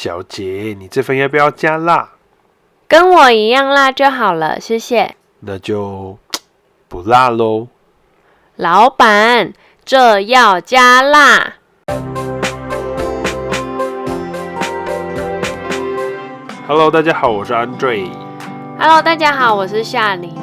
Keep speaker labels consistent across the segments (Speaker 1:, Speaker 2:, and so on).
Speaker 1: 小姐，你这份要不要加辣？
Speaker 2: 跟我一样辣就好了，谢谢。
Speaker 1: 那就不辣咯。
Speaker 2: 老板，这要加辣。
Speaker 1: Hello， 大家好，我是 Andre。Hello，
Speaker 2: 大家好，我是夏琳。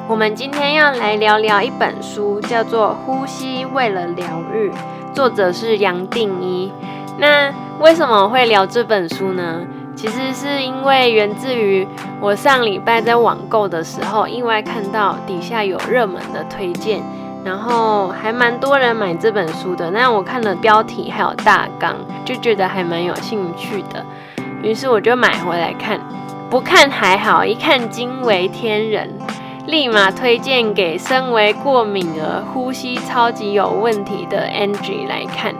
Speaker 2: 我们今天要来聊聊一本书，叫做《呼吸为了疗愈》，作者是杨定一。那为什么会聊这本书呢？其实是因为源自于我上礼拜在网购的时候，意外看到底下有热门的推荐，然后还蛮多人买这本书的。那我看了标题还有大纲，就觉得还蛮有兴趣的，于是我就买回来看。不看还好，一看惊为天人，立马推荐给身为过敏儿、呼吸超级有问题的 Angie 来看。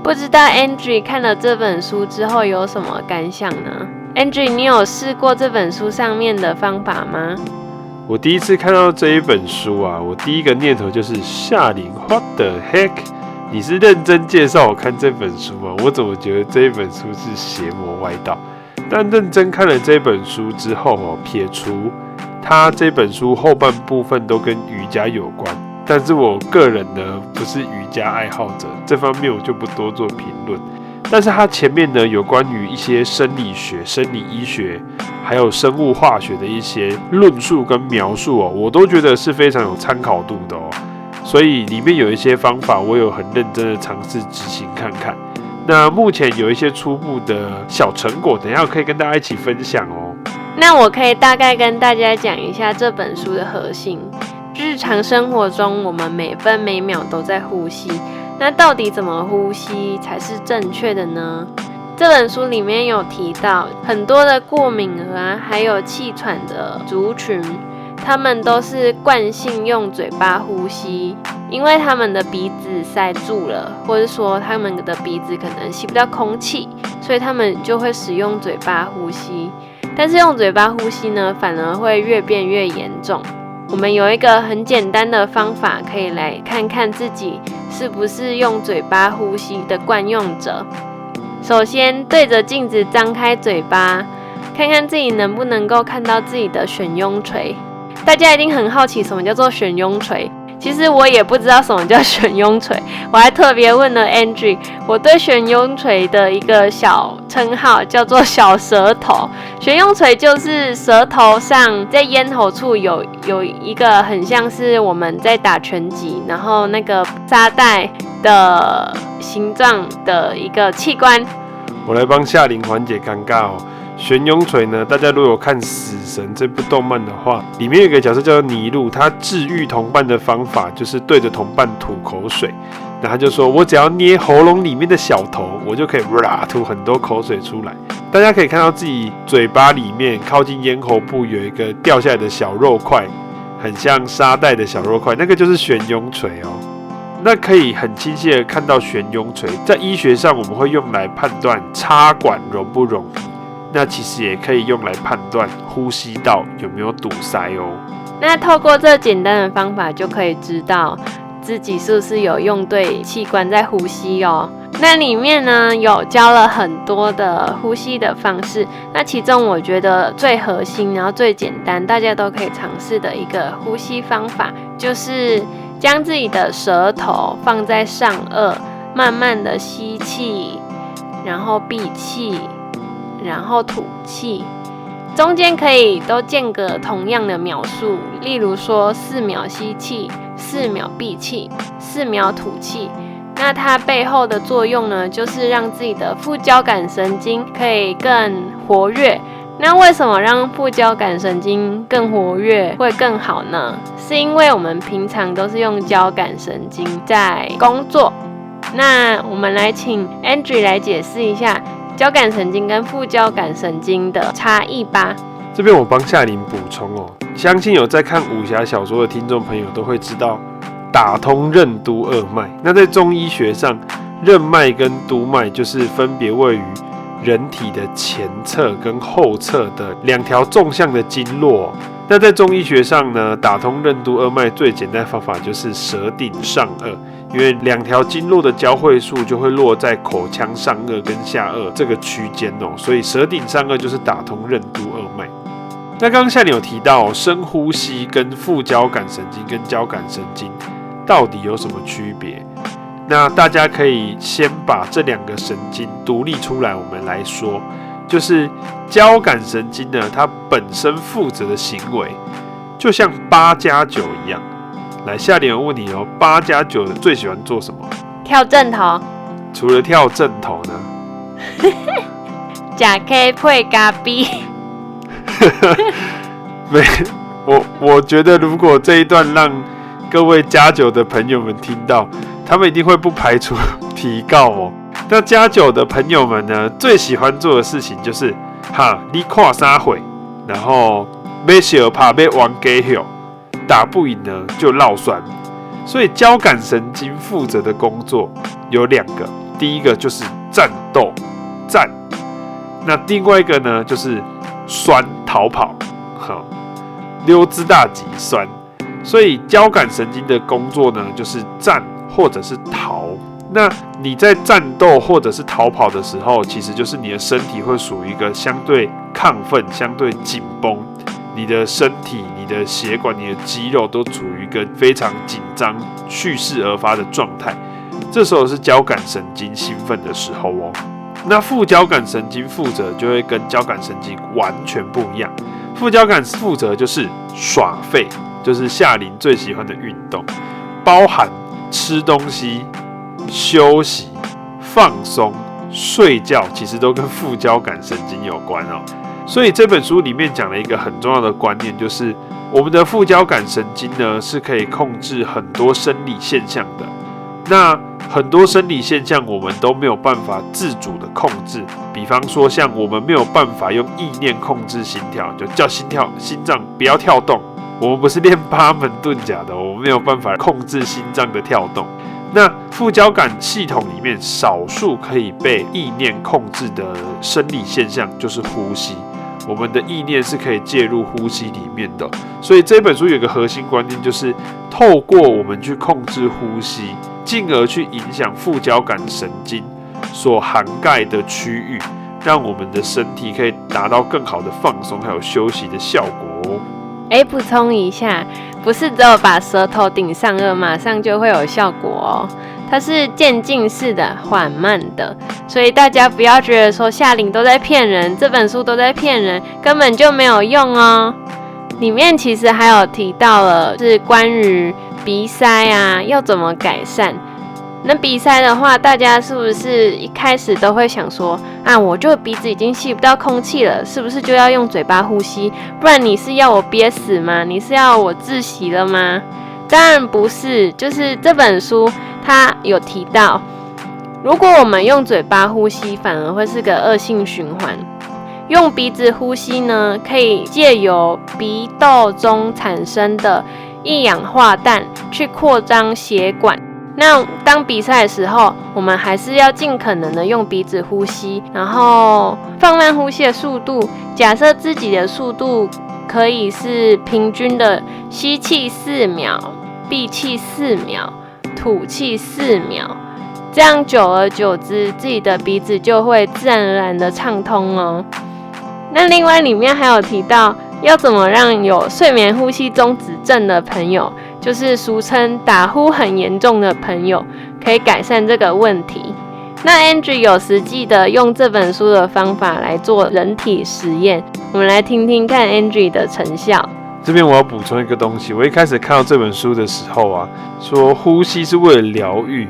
Speaker 2: 不知道 Angie 看了这本书之后有什么感想呢？ Angie， 你有试过这本书上面的方法吗？
Speaker 1: 我第一次看到这一本书啊，我第一个念头就是夏琳 What the heck？ 你是认真介绍我看这本书吗？我怎么觉得这一本书是邪魔歪道？但认真看了这本书之后，撇除它这本书后半部分都跟瑜伽有关，但是我个人呢不是瑜伽爱好者，这方面我就不多做评论。但是它前面呢有关于一些生理学、生理医学，还有生物化学的一些论述跟描述我都觉得是非常有参考度的所以里面有一些方法，我有很认真的尝试执行看看。那目前有一些初步的小成果，等一下可以跟大家一起分享
Speaker 2: 那我可以大概跟大家讲一下这本书的核心。日常生活中，我们每分每秒都在呼吸，那到底怎么呼吸才是正确的呢？这本书里面有提到很多的过敏儿啊，还有气喘的族群，他们都是惯性用嘴巴呼吸，因为他们的鼻子塞住了，或者说他们的鼻子可能吸不到空气，所以他们就会使用嘴巴呼吸。但是用嘴巴呼吸呢，反而会越变越严重。我们有一个很简单的方法，可以来看看自己是不是用嘴巴呼吸的惯用者。首先，对着镜子张开嘴巴，看看自己能不能够看到自己的悬雍垂。大家一定很好奇什么叫做悬雍垂，其实我也不知道什么叫悬雍垂，我还特别问了 Angie， 我对悬雍垂的一个小称号叫做小舌头。悬雍垂就是舌头上在咽喉处有一个很像是我们在打拳击，然后那个沙袋的形状的一个器官。
Speaker 1: 我来帮夏琳缓解尴尬悬雍垂呢，大家如果有看《死神》这部动漫的话，里面有一个角色叫做尼禄，他治愈同伴的方法就是对着同伴吐口水。那他就说，我只要捏喉咙里面的小头，我就可以吐很多口水出来。大家可以看到自己嘴巴里面靠近咽喉部有一个掉下来的小肉块，很像沙袋的小肉块，那个就是悬雍垂那可以很清晰的看到悬雍垂，在医学上我们会用来判断插管容不容易，那其实也可以用来判断呼吸道有没有堵塞
Speaker 2: 那透过这简单的方法，就可以知道自己是不是有用对器官在呼吸那里面呢有教了很多的呼吸的方式，那其中我觉得最核心，然后最简单，大家都可以尝试的一个呼吸方法，就是将自己的舌头放在上颚，慢慢的吸气，然后闭气，然后吐气，中间可以都间隔同样的秒数，例如说4秒吸气，4秒闭气，4秒吐气。那它背后的作用呢，就是让自己的副交感神经可以更活跃。那为什么让副交感神经更活跃会更好呢？是因为我们平常都是用交感神经在工作。那我们来请 Angie 来解释一下交感神经跟副交感神经的差异吧。
Speaker 1: 这边我帮夏琳补充相信有在看武侠小说的听众朋友都会知道打通任督二脉。那在中医学上，任脉跟督脉就是分别位于人体的前侧跟后侧的2条纵向的经络那在中医学上呢，打通任督二脉最简单的方法就是舌顶上颚，因为两条经络的交汇处就会落在口腔上颚跟下颚这个区间哦，所以舌顶上颚就是打通任督二脉。那刚刚夏琳有提到深呼吸跟副交感神经跟交感神经到底有什么区别？那大家可以先把这两个神经独立出来，我们来说。就是交感神经呢，它本身负责的行为，就像8+9一样。来，夏琳我问你哦，8+9最喜欢做什么？
Speaker 2: 跳正头。
Speaker 1: 除了跳正头呢？
Speaker 2: 假 K 配咖 B。
Speaker 1: 没，我觉得如果这一段让各位+9的朋友们听到，他们一定会不排除提告哦。那+9的朋友们呢，最喜欢做的事情就是你看啥会，然后要小怕要玩假后，打不赢呢就落酸。所以交感神经负责的工作有2个，第一个就是战斗战，那另外一个呢就是酸逃跑，溜之大吉酸。所以交感神经的工作呢，就是战或者是逃。那你在战斗或者是逃跑的时候，其实就是你的身体会属于一个相对亢奋、相对紧绷，你的身体、你的血管、你的肌肉都处于一个非常紧张、蓄势而发的状态。这时候是交感神经兴奋的时候哦。那副交感神经负责就会跟交感神经完全不一样。副交感负责就是耍废，就是夏琳最喜欢的运动，包含吃东西、休息、放松、睡觉，其实都跟副交感神经有关哦。所以这本书里面讲了一个很重要的观念，就是我们的副交感神经呢是可以控制很多生理现象的。那很多生理现象我们都没有办法自主的控制，比方说像我们没有办法用意念控制心跳，就叫心脏不要跳动。我们不是练八门遁甲的，我们没有办法控制心脏的跳动。那副交感系统里面少数可以被意念控制的生理现象就是呼吸，我们的意念是可以介入呼吸里面的。所以这本书有一个核心观念，就是透过我们去控制呼吸，进而去影响副交感神经所涵盖的区域，让我们的身体可以达到更好的放松还有休息的效果哦。
Speaker 2: 补充一下，不是只有把舌头顶上颚马上就会有效果哦，它是渐进式的、缓慢的，所以大家不要觉得说夏琳都在骗人，这本书都在骗人，根本就没有用哦。里面其实还有提到了是关于鼻塞啊要怎么改善。那鼻塞的话，大家是不是一开始都会想说啊，我就鼻子已经吸不到空气了，是不是就要用嘴巴呼吸？不然你是要我憋死吗？你是要我窒息了吗？当然不是，就是这本书它有提到，如果我们用嘴巴呼吸，反而会是个恶性循环。用鼻子呼吸呢，可以借由鼻窦中产生的一氧化氮去扩张血管。那当鼻塞的时候，我们还是要尽可能的用鼻子呼吸，然后放慢呼吸的速度。假设自己的速度可以是平均的吸气4秒，闭气4秒，吐气4秒，这样久而久之，自己的鼻子就会自然而然的畅通哦。那另外里面还有提到要怎么让有睡眠呼吸中止症的朋友，就是俗称打呼很严重的朋友，可以改善这个问题。那 Angie 有实际的用这本书的方法来做人体实验，我们来听听看 Angie 的成效。
Speaker 1: 这边我要补充一个东西，我一开始看到这本书的时候啊，说呼吸是为了疗愈。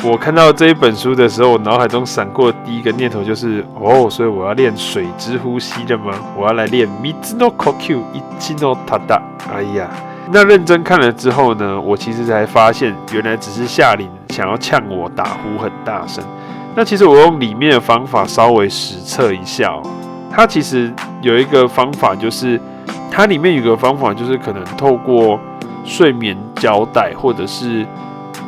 Speaker 1: 我看到这一本书的时候，我脑海中闪过的第一个念头就是所以我要练水之呼吸的吗？我要来练 Mitsu no Kokyu Ichi no Tada。哎呀，那认真看了之后呢，我其实才发现，原来只是夏琳想要呛我打呼很大声。那其实我用里面的方法稍微实测一下哦，它其实有一个方法，就是它里面有个方法，就是可能透过睡眠胶带或者是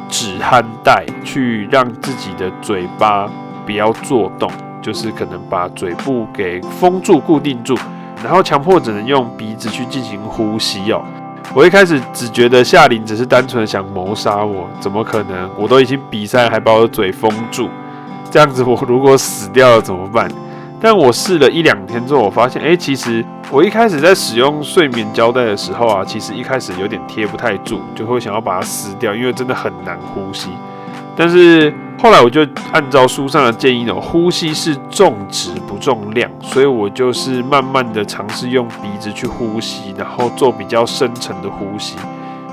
Speaker 1: 止鼾带去让自己的嘴巴不要做动，就是可能把嘴部给封住、固定住，然后强迫只能用鼻子去进行呼吸哦。我一开始只觉得夏琳只是单纯的想谋杀我，怎么可能？我都已经比赛还把我的嘴封住，这样子我如果死掉了怎么办？但我试了1-2天之后，我发现，其实我一开始在使用睡眠胶带的时候啊，其实一开始有点贴不太住，就会想要把它撕掉，因为真的很难呼吸。但是后来我就按照书上的建议呢，呼吸是重质不重量，所以我就是慢慢的尝试用鼻子去呼吸，然后做比较深层的呼吸。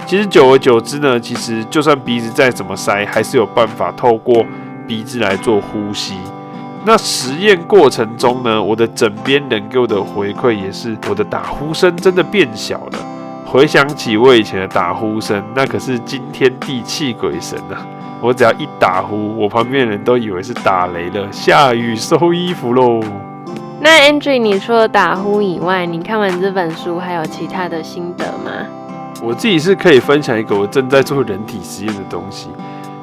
Speaker 1: 其实久而久之呢，其实就算鼻子再怎么塞，还是有办法透过鼻子来做呼吸。那实验过程中呢，我的枕边人给我的回馈也是，我的打呼声真的变小了。回想起我以前的打呼声，那可是惊天地泣鬼神啊！我只要一打呼，我旁边的人都以为是打雷了，下雨收衣服喽。
Speaker 2: 那 Andrew， 你除了打呼以外，你看完这本书还有其他的心得吗？
Speaker 1: 我自己是可以分享一个我正在做人体实验的东西。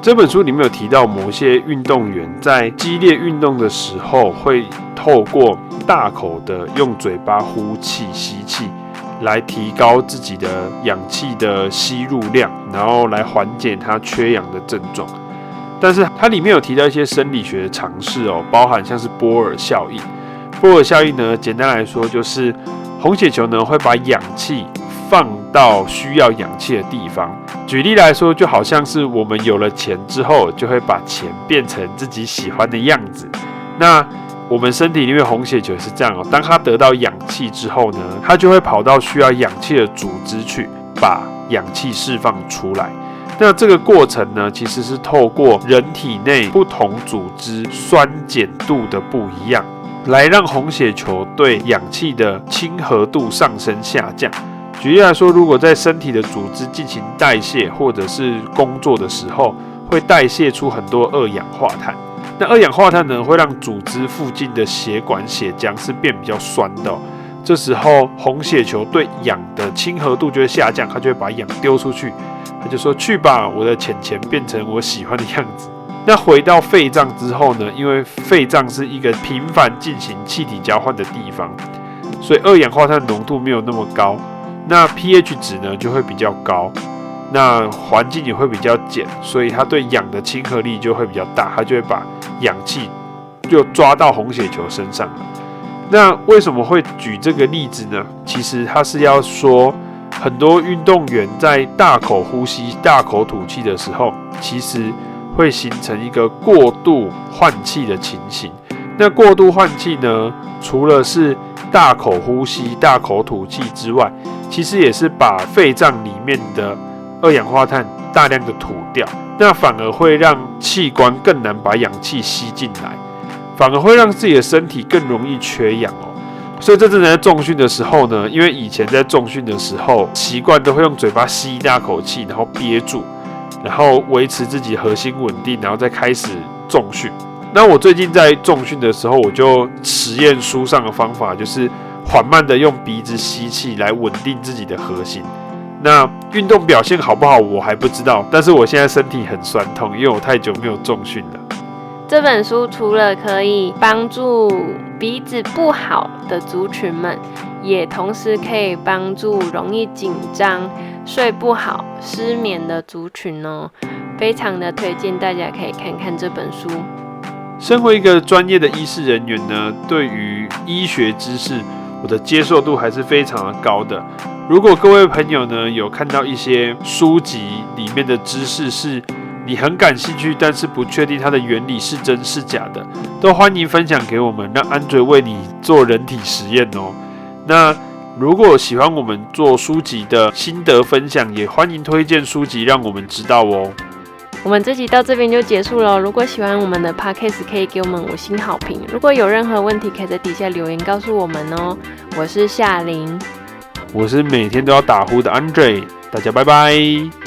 Speaker 1: 这本书里面有提到，某些运动员在激烈运动的时候，会透过大口的用嘴巴呼气、吸气，来提高自己的氧气的吸入量，然后来缓解他缺氧的症状。但是它里面有提到一些生理学的常识哦，包含像是波尔效应。波尔效应呢，简单来说就是红血球呢会把氧气放到需要氧气的地方。举例来说，就好像是我们有了钱之后，就会把钱变成自己喜欢的样子。那我们身体里面红血球是这样哦，当它得到氧气之后呢，它就会跑到需要氧气的组织去，把氧气释放出来。那这个过程呢，其实是透过人体内不同组织酸碱度的不一样，来让红血球对氧气的亲和度上升下降。举例来说，如果在身体的组织进行代谢或者是工作的时候，会代谢出很多二氧化碳。那二氧化碳呢，会让组织附近的血管血浆是变比较酸的哦。这时候红血球对氧的亲和度就会下降，它就会把氧丢出去，它就说去吧，我的钱钱变成我喜欢的样子。那回到肺脏之后呢，因为肺脏是一个频繁进行气体交换的地方，所以二氧化碳浓度没有那么高，那 pH 值呢就会比较高，那环境也会比较碱，所以它对氧的亲和力就会比较大，它就会把氧气就抓到红血球身上了。那为什么会举这个例子呢？其实它是要说，很多运动员在大口呼吸、大口吐气的时候，其实会形成一个过度换气的情形。那过度换气呢，除了是大口呼吸、大口吐气之外，其实也是把肺脏里面的二氧化碳大量的吐掉，那反而会让器官更难把氧气吸进来，反而会让自己的身体更容易缺氧哦。所以这真的在重训的时候呢，因为以前在重训的时候，习惯都会用嘴巴吸一大口气，然后憋住，然后维持自己核心稳定，然后再开始重训。那我最近在重训的时候，我就实验书上的方法，就是缓慢的用鼻子吸气来稳定自己的核心。那运动表现好不好我还不知道，但是我现在身体很酸痛，因为我太久没有重训了。
Speaker 2: 这本书除了可以帮助鼻子不好的族群们，也同时可以帮助容易紧张、睡不好、失眠的族群哦，非常的推荐大家可以看看这本书。
Speaker 1: 身为一个专业的医事人员呢，对于医学知识，我的接受度还是非常的高的。如果各位朋友呢有看到一些书籍里面的知识是你很感兴趣，但是不确定它的原理是真是假的，都欢迎分享给我们，让Andre为你做人体实验哦。那如果喜欢我们做书籍的心得分享，也欢迎推荐书籍让我们知道哦。
Speaker 2: 我们这集到这边就结束了。如果喜欢我们的 Podcast， 可以给我们5星好评。如果有任何问题，可以在底下留言告诉我们哦。我是夏琳，
Speaker 1: 我是每天都要打呼的 Andre， 大家拜拜。